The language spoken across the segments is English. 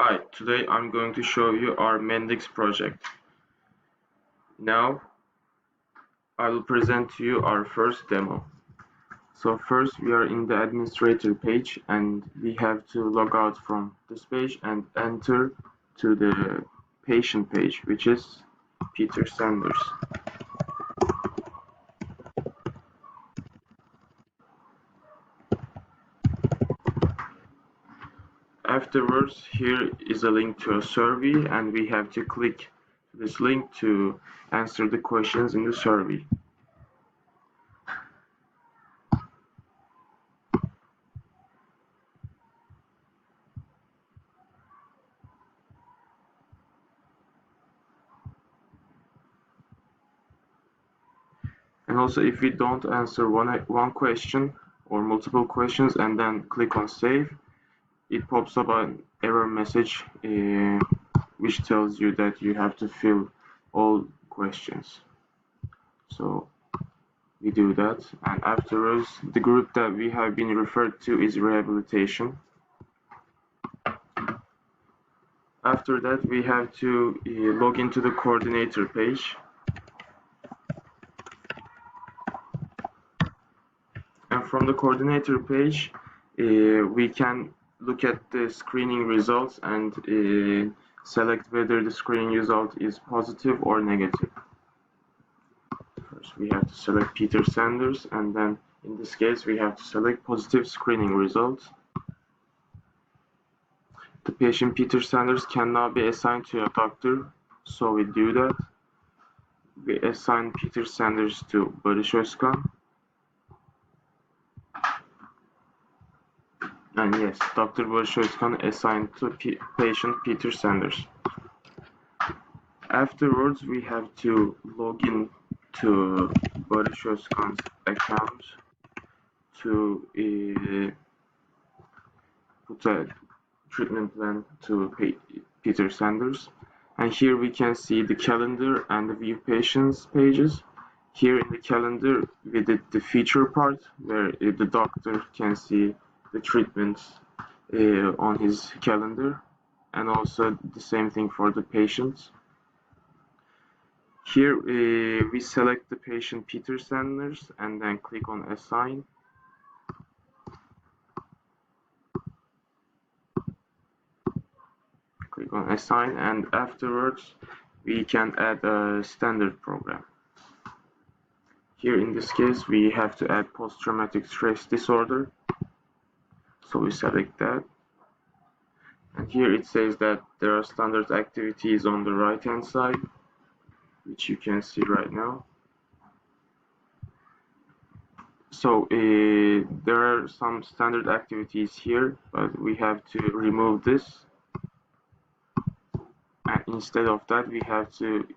Hi, today I'm going to show you our Mendix project. Now I will present to you our first demo. So first we are in the administrator page and we have to log out from this page and enter to the patient page, which is Peter Sanders. Afterwards, here is a link to a survey and we have to click this link to answer the questions in the survey. And also, if we don't answer one question or multiple questions and then click on save, it pops up an error message which tells you that you have to fill all questions. So we do that, and afterwards the group that we have been referred to is rehabilitation. After that we have to log into the coordinator page. And from the coordinator page, we can look at the screening results and select whether the screening result is positive or negative. First, we have to select Peter Sanders, and then in this case, we have to select positive screening results. The patient Peter Sanders can now be assigned to a doctor, so we do that. We assign Peter Sanders to Barış Özkan. And yes, Dr. Barış Özkan assigned to patient Peter Sanders. Afterwards, we have to log in to Barış Özkan's account to put a treatment plan to Peter Sanders. And here we can see the calendar and the view patients pages. Here in the calendar, we did the feature part where the doctor can see the treatments on his calendar, and also the same thing for the patients. Here we select the patient Peter Sanders and then click on assign. Click on assign, and afterwards we can add a standard program. Here in this case we have to add post-traumatic stress disorder. So we select that, and here it says that there are standard activities on the right hand side, which you can see right now. So there are some standard activities here, but we have to remove this, and instead of that we have to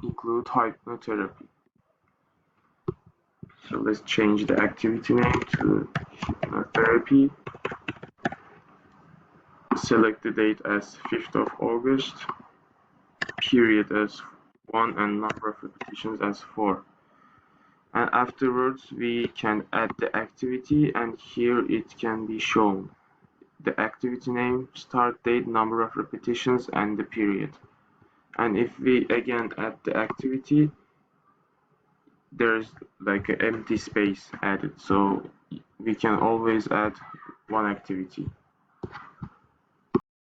include hypnotherapy. So let's change the activity name to hypnotherapy. Select the date as 5th of August, period as 1, and number of repetitions as 4. And afterwards we can add the activity, and here it can be shown the activity name, start date, number of repetitions, and the period. And if we again add the activity, there's like an empty space added, so we can always add one activity.